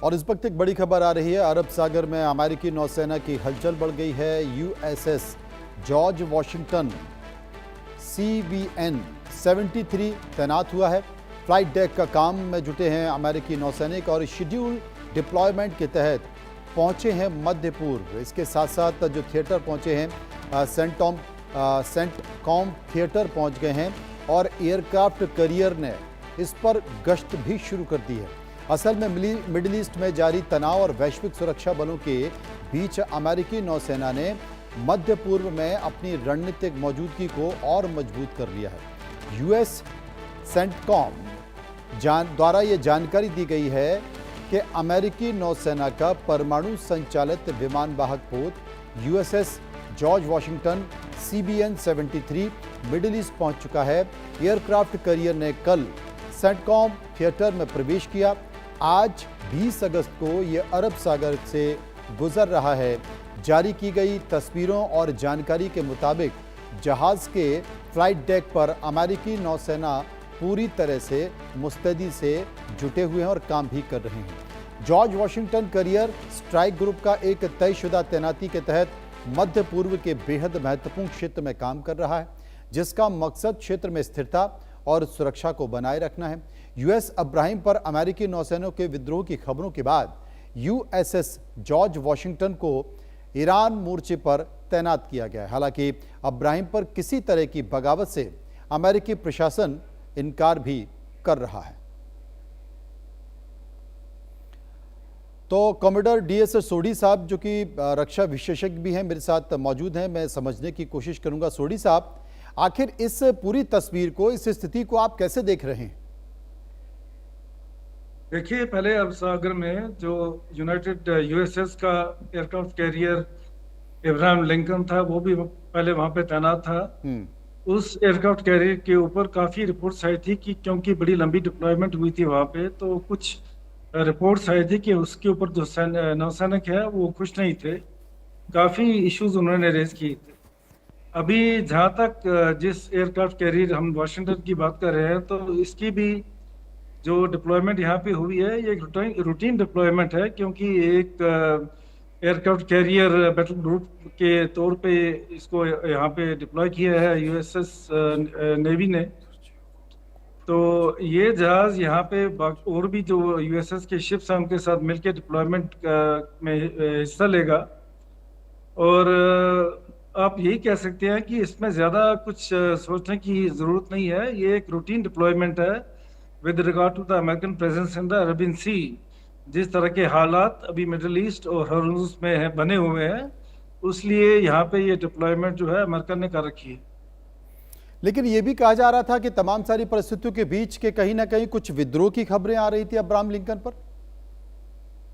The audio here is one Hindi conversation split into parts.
और इस वक्त एक बड़ी खबर आ रही है। अरब सागर में अमेरिकी नौसेना की हलचल बढ़ गई है। यूएसएस जॉर्ज वॉशिंगटन CVN 73 तैनात हुआ है। फ्लाइट डेक का काम में जुटे हैं अमेरिकी नौसैनिक और शेड्यूल डिप्लॉयमेंट के तहत पहुंचे हैं मध्य पूर्व। इसके साथ साथ जो थिएटर पहुंचे हैं सेंट कॉम थिएटर पहुंच गए हैं और एयरक्राफ्ट करियर ने इस पर गश्त भी शुरू कर दी है। असल में मिडिल ईस्ट में जारी तनाव और वैश्विक सुरक्षा बलों के बीच अमेरिकी नौसेना ने मध्य पूर्व में अपनी रणनीतिक मौजूदगी को और मजबूत कर लिया है। यूएस सेंटकॉम द्वारा ये जानकारी दी गई है कि अमेरिकी नौसेना का परमाणु संचालित विमान वाहक पोत USS George Washington CVN 73 middle east पहुंच चुका है। एयरक्राफ्ट करियर ने कल सेंटकॉम थिएटर में प्रवेश किया। आज 20 अगस्त को ये अरब सागर से गुजर रहा है। जारी की गई तस्वीरों और जानकारी के मुताबिक जहाज के फ्लाइट डेक पर अमेरिकी नौसेना पूरी तरह से मुस्तैदी से जुटे हुए हैं और काम भी कर रहे हैं। George Washington career strike group का एक तयशुदा तैनाती के तहत मध्य पूर्व के बेहद महत्वपूर्ण क्षेत्र में काम कर रहा है, जिसका मकसद क्षेत्र में स्थिरता और सुरक्षा को बनाए रखना है। US अब्राहिम पर अमेरिकी नौसेना के विद्रोह की खबरों के बाद USS जॉर्ज वॉशिंगटन को ईरान मोर्चे पर तैनात किया गया है। हालांकि अब्राहिम पर किसी तरह की बगावत से अमेरिकी प्रशासन इनकार भी कर रहा है। तो कॉमोडोर DS सोडी साहब, जो कि रक्षा विशेषज्ञ भी हैं, मेरे साथ मौजूद हैं। मैं समझने की कोशिश करूंगा। सोडी साहब, आखिर इस पूरी तस्वीर को, इस स्थिति को आप कैसे देख रहे हैं? देखिए, पहले अरब सागर में जो यूनाइटेड USS का एयरक्राफ्ट कैरियर इब्राहिम लिंकन था, वो भी पहले वहां पे तैनात था। उस एयरक्राफ्ट कैरियर के ऊपर काफी रिपोर्ट्स आई थी कि क्योंकि बड़ी लंबी डिप्लॉयमेंट हुई थी वहां पे, तो कुछ रिपोर्ट्स आई थी कि उसके ऊपर जो नौसैनिक है वो खुश नहीं थे। काफी इश्यूज उन्होंने रेज किए थे। अभी जहां तक जिस एयरक्राफ्ट कैरियर हम वाशिंगटन की बात कर रहे हैं, तो इसकी भी जो डिप्लॉयमेंट यहाँ पे हुई है, ये एक रूटीन डिप्लॉयमेंट है, क्योंकि एक एयरक्राफ्ट कैरियर बैटल ग्रुप के तौर पे इसको यहाँ पे डिप्लॉय किया है USS नेवी ने। तो ये जहाज यहाँ पे और भी जो USS के शिप्स हैं उनके साथ मिलकर डिप्लॉयमेंट में हिस्सा लेगा। और आप यही कह सकते हैं कि इसमें ज़्यादा कुछ सोचने की ज़रूरत नहीं है। ये एक रूटीन डिप्लॉयमेंट है with regard to the American presence in the Arabian Sea. जिस तरह के हालात अभी मिडिल ईस्ट और हॉर्मुज़ में है बने हुए हैं, उसलिए यहाँ पे ये डिप्लॉयमेंट जो है अमेरिका ने कर रखी है। लेकिन ये भी कहा जा रहा था कि तमाम सारी परिस्थितियों के बीच के कहीं ना कहीं कुछ विद्रोह की खबरें आ रही थी अब्राहम लिंकन पर।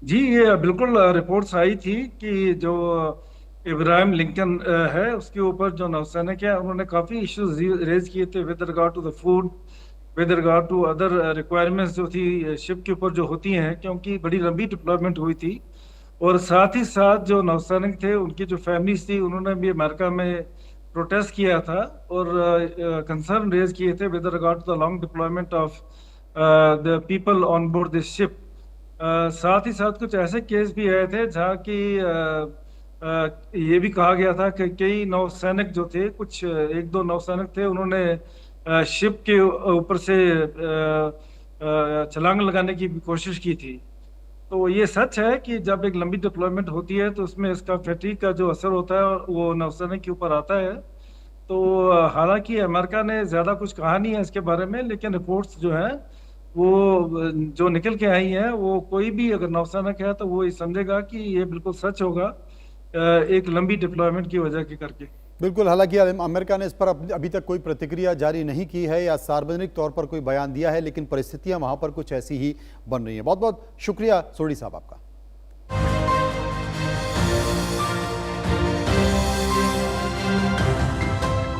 जी, ये बिल्कुल रिपोर्ट्स आई थी कि जो इब्राहिम लिंकन है, उसके ऊपर जो नौसैनिक है उन्होंने काफ़ी इश्यूज रेज किए थे with regard to the food, with regard to other requirements जो थी शिप के ऊपर जो होती हैं, क्योंकि बड़ी लंबी डिप्लॉयमेंट हुई थी। और साथ ही साथ जो नौसैनिक थे, उनकी जो फैमिलीज थी, उन्होंने भी अमेरिका में प्रोटेस्ट किया था और कंसर्न रेज किए थे with regard to the long deployment of the people on board this ship. साथ ही साथ कुछ ऐसे केस भी आए थे जहाँ की ये भी कहा गया था कि कई नौसैनिक जो थे, कुछ एक दो नौसैनिक थे, उन्होंने शिप के ऊपर से छलांग लगाने की भी कोशिश की थी। तो ये सच है कि जब एक लंबी डिप्लॉयमेंट होती है तो उसमें इसका फैटीग का जो असर होता है वो नौसैनिक के ऊपर आता है। तो हालांकि अमेरिका ने ज़्यादा कुछ कहा नहीं है इसके बारे में, लेकिन रिपोर्ट्स जो है वो जो निकल के आई हैं, वो कोई भी अगर नौसैनिक है तो वो ये समझेगा कि ये बिल्कुल सच होगा, एक लंबी डिप्लॉयमेंट की वजह के करके। बिल्कुल। हालांकि अमेरिका ने इस पर अभी तक कोई प्रतिक्रिया जारी नहीं की है या सार्वजनिक तौर पर कोई बयान दिया है, लेकिन परिस्थितियां वहां पर कुछ ऐसी ही बन रही हैं। बहुत बहुत शुक्रिया सोडी साहब आपका।